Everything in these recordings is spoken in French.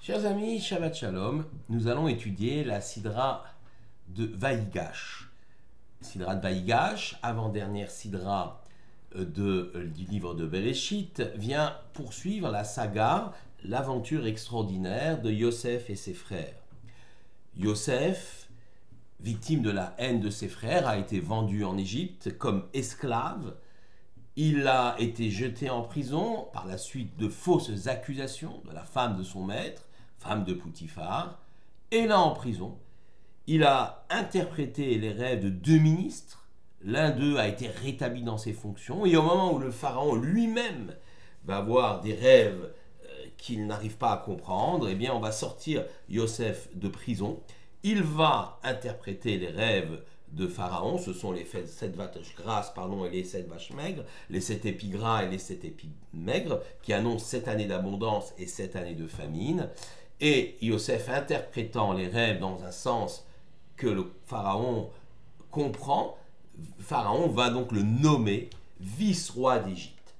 Chers amis, Shabbat Shalom, nous allons étudier la Sidra de Vaïgash. Sidra de Vaïgash, avant-dernière Sidra du livre de Bereshit, vient poursuivre la saga, l'aventure extraordinaire de Yosef et ses frères. Yosef, victime de la haine de ses frères, a été vendu en Égypte comme esclave. Il a été jeté en prison par la suite de fausses accusations de la femme de son maître, femme de Poutifar, et là en prison, il a interprété les rêves de deux ministres. L'un d'eux a été rétabli dans ses fonctions, et au moment où le pharaon lui-même va avoir des rêves qu'il n'arrive pas à comprendre, eh bien on va sortir Yosef de prison. Il va interpréter les rêves de Pharaon, ce sont les 7 vaches grasses et les 7 vaches maigres, les 7 épis gras et les 7 épis maigres, qui annoncent 7 années d'abondance et 7 années de famine. Et Yosef, interprétant les rêves dans un sens que le Pharaon comprend, Pharaon va donc le nommer vice-roi d'Égypte.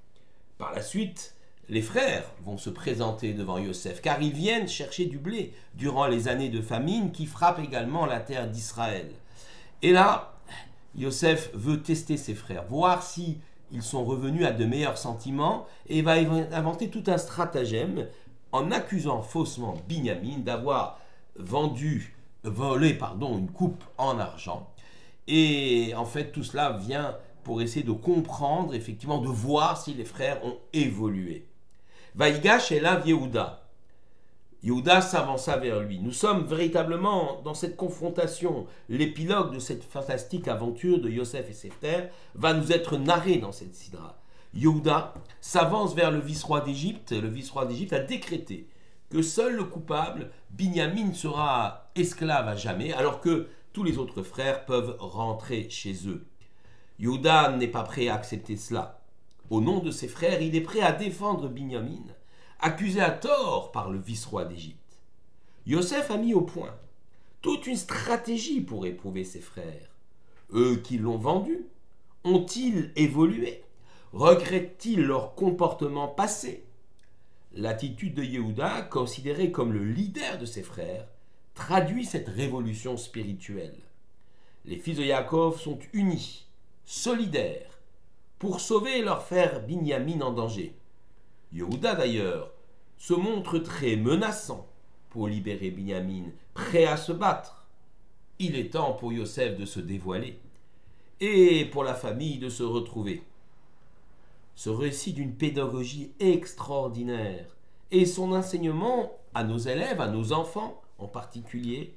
Par la suite, les frères vont se présenter devant Yosef, car ils viennent chercher du blé durant les années de famine qui frappent également la terre d'Israël. Et là, Yosef veut tester ses frères, voir si ils sont revenus à de meilleurs sentiments, et il va inventer tout un stratagème en accusant faussement Binyamin d'avoir volé une coupe en argent. Et en fait, tout cela vient pour essayer de comprendre, effectivement, de voir si les frères ont évolué. Vaïgash est là Yehuda. Yehuda s'avança vers lui. Nous sommes véritablement dans cette confrontation. L'épilogue de cette fantastique aventure de Yosef et ses frères va nous être narré dans cette sidra. Yehuda s'avance vers le vice-roi d'Égypte. Le vice-roi d'Égypte a décrété que seul le coupable, Binyamin, sera esclave à jamais, alors que tous les autres frères peuvent rentrer chez eux. Yehuda n'est pas prêt à accepter cela. Au nom de ses frères, il est prêt à défendre Binyamin, accusé à tort par le vice-roi d'Égypte. Yosef a mis au point toute une stratégie pour éprouver ses frères. Eux qui l'ont vendu, ont-ils évolué? Regrettent-ils leur comportement passé? L'attitude de Yehuda, considéré comme le leader de ses frères, traduit cette révolution spirituelle. Les fils de Yaakov sont unis, solidaires, pour sauver leur frère Binyamin en danger. Yehuda d'ailleurs se montre très menaçant pour libérer Binyamin, prêt à se battre. Il est temps pour Yosef de se dévoiler et pour la famille de se retrouver. Ce récit d'une pédagogie extraordinaire et son enseignement à nos élèves, à nos enfants en particulier,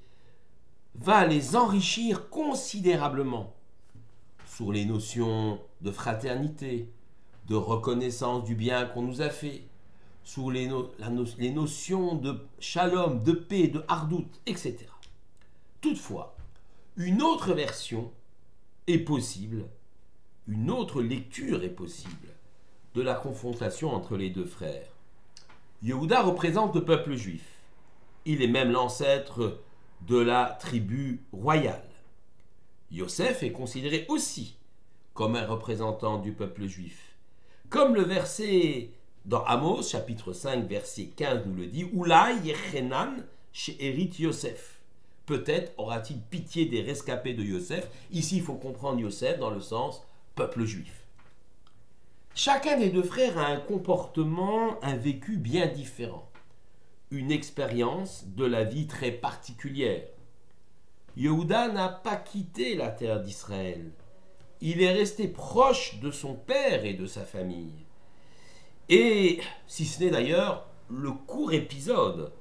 va les enrichir considérablement sur les notions de fraternité, de reconnaissance du bien qu'on nous a fait, sur les notions de shalom, de paix, de hardout, etc. Toutefois, une autre version est possible, une autre lecture est possible de la confrontation entre les deux frères. Yehuda représente le peuple juif. Il est même l'ancêtre de la tribu royale. Yosef est considéré aussi comme un représentant du peuple juif. Comme le verset dans Amos, chapitre 5, verset 15 nous le dit, « Oulai yechenan she'erit Yosef ». Peut-être aura-t-il pitié des rescapés de Yosef. Ici, il faut comprendre Yosef dans le sens peuple juif. Chacun des deux frères a un comportement, un vécu bien différent, une expérience de la vie très particulière. Yehuda n'a pas quitté la terre d'Israël. Il est resté proche de son père et de sa famille. Et si ce n'est d'ailleurs le court épisode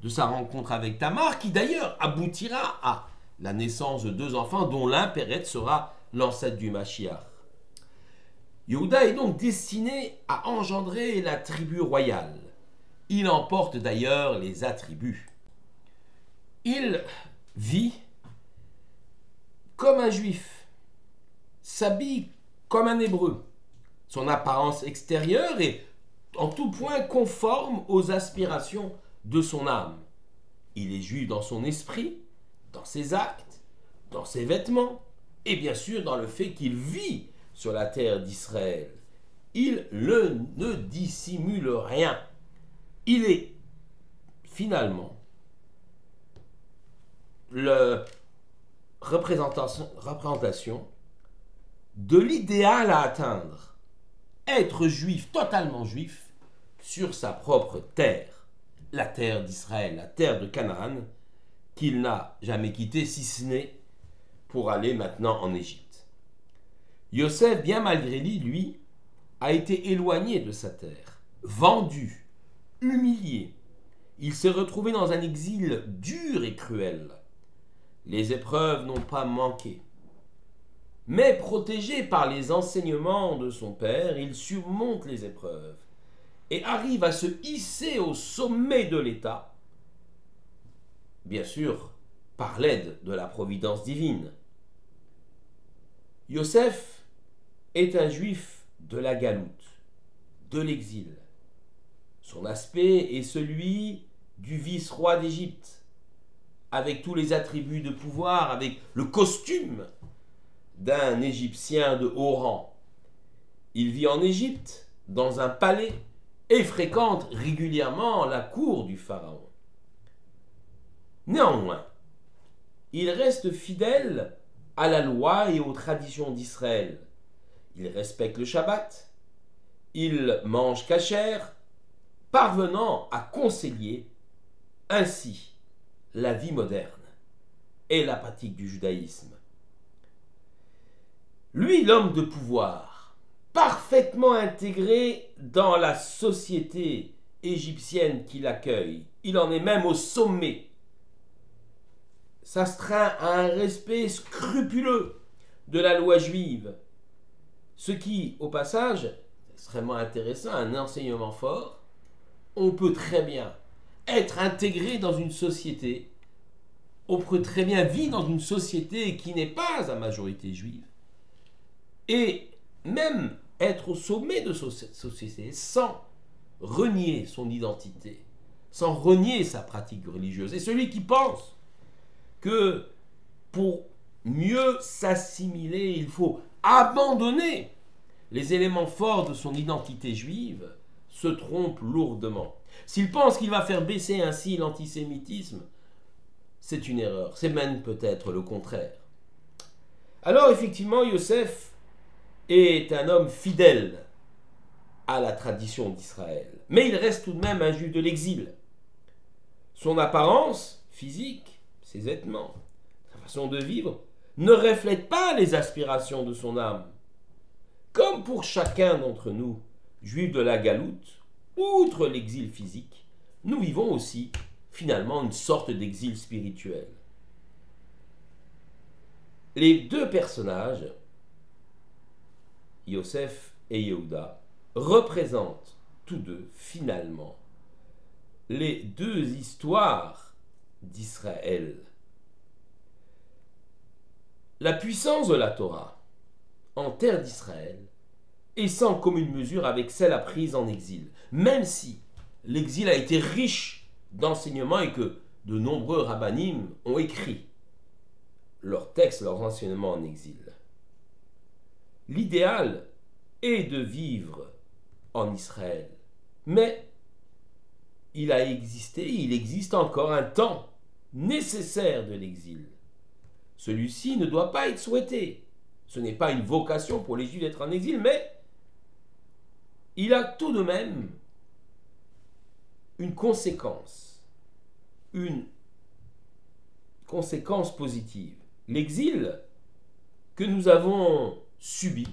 de sa rencontre avec Tamar, qui d'ailleurs aboutira à la naissance de deux enfants dont l'un, Péret, sera l'ancêtre du Mashiach. Yehuda est donc destiné à engendrer la tribu royale. Il emporte d'ailleurs les attributs. Il vit comme un juif, s'habille comme un hébreu. Son apparence extérieure est en tout point conforme aux aspirations de son âme. Il est juif dans son esprit, dans ses actes, dans ses vêtements, et bien sûr dans le fait qu'il vit sur la terre d'Israël. Il ne dissimule rien. Il est finalement la représentation de l'idéal à atteindre, être juif, totalement juif, sur sa propre terre, la terre d'Israël, la terre de Canaan, qu'il n'a jamais quittée, si ce n'est pour aller maintenant en Égypte. Yosef, bien malgré lui, a été éloigné de sa terre, vendu, humilié. Il s'est retrouvé dans un exil dur et cruel. Les épreuves n'ont pas manqué. Mais protégé par les enseignements de son père, il surmonte les épreuves et arrive à se hisser au sommet de l'État, bien sûr par l'aide de la providence divine. Yosef est un juif de la galoute, de l'exil. Son aspect est celui du vice-roi d'Égypte, avec tous les attributs de pouvoir, avec le costume d'un Égyptien de haut rang. Il vit en Égypte, dans un palais, et fréquente régulièrement la cour du pharaon. Néanmoins, il reste fidèle à la loi et aux traditions d'Israël. Il respecte le Shabbat, il mange cachère, parvenant à concilier ainsi la vie moderne et la pratique du judaïsme. Lui, l'homme de pouvoir, parfaitement intégré dans la société égyptienne qui l'accueille, il en est même au sommet, s'astreint à un respect scrupuleux de la loi juive, ce qui, au passage, est extrêmement intéressant, un enseignement fort. On peut très bien être intégré dans une société, on peut très bien vivre dans une société qui n'est pas à majorité juive, et même être au sommet de cette société sans renier son identité, sans renier sa pratique religieuse. Et celui qui pense que pour mieux s'assimiler, il faut abandonner les éléments forts de son identité juive, se trompe lourdement. S'il pense qu'il va faire baisser ainsi l'antisémitisme, c'est une erreur, c'est même peut-être le contraire. Alors effectivement, Yosef est un homme fidèle à la tradition d'Israël, mais il reste tout de même un juif de l'exil. Son apparence physique, ses vêtements, sa façon de vivre, ne reflètent pas les aspirations de son âme. Comme pour chacun d'entre nous, juifs de la galoute, outre l'exil physique, nous vivons aussi finalement une sorte d'exil spirituel. Les deux personnages, Yosef et Yehuda, représentent tous deux finalement les deux histoires d'Israël. La puissance de la Torah en terre d'Israël est sans commune mesure avec celle apprise en exil, même si l'exil a été riche d'enseignements et que de nombreux rabbinim ont écrit leurs textes, leurs enseignements en exil. L'idéal est de vivre en Israël, mais il existe encore un temps nécessaire de l'exil. Celui-ci ne doit pas être souhaité. Ce n'est pas une vocation pour les Juifs d'être en exil, mais il a tout de même une conséquence positive. L'exil que nous avons subi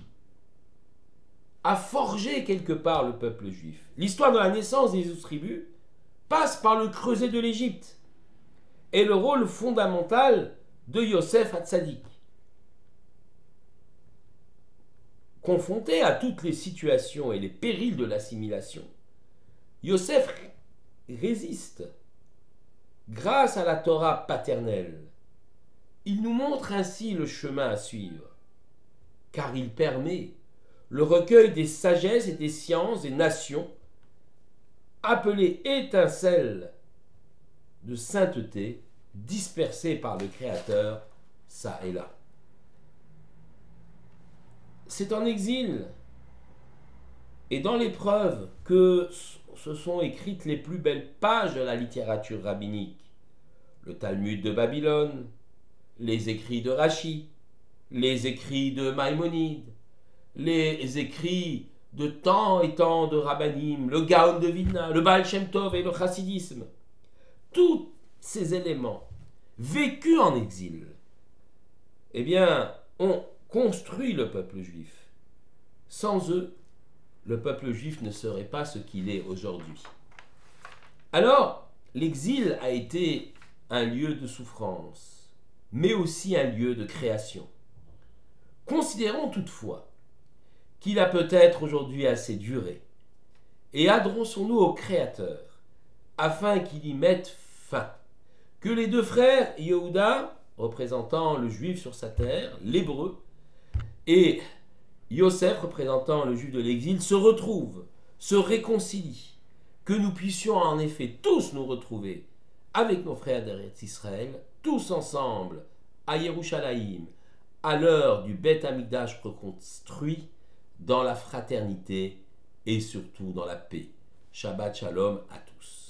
a forgé quelque part le peuple juif. L'histoire de la naissance des 12 tribus passe par le creuset de l'Égypte et le rôle fondamental de Yosef Hatzadik. Confronté à toutes les situations et les périls de l'assimilation, Yosef résiste grâce à la Torah paternelle. Il nous montre ainsi le chemin à suivre, car il permet le recueil des sagesses et des sciences des nations, appelées étincelles de sainteté, dispersées par le Créateur, ça et là. C'est en exil Et dans l'épreuve que se sont écrites les plus belles pages de la littérature rabbinique, le Talmud de Babylone, les écrits de Rashi, les écrits de Maïmonide, les écrits de tant et tant de rabbinim, le Gaon de Vilna, le Baal Shem Tov et le chassidisme, tous ces éléments vécus en exil, eh bien, ont construit le peuple juif. Sans eux, le peuple juif ne serait pas ce qu'il est aujourd'hui. Alors, l'exil a été un lieu de souffrance, mais aussi un lieu de création. Considérons toutefois qu'il a peut-être aujourd'hui assez duré, et adressons-nous au Créateur, afin qu'il y mette fin. Que les deux frères, Yehuda, représentant le juif sur sa terre, l'hébreu, et Yosef, représentant le juif de l'exil, se retrouvent, se réconcilient, que nous puissions en effet tous nous retrouver avec nos frères d'Eretz Israël, tous ensemble, à Yerushalayim, à l'heure du Beth Amikdash reconstruit, dans la fraternité et surtout dans la paix. Shabbat Shalom à tous.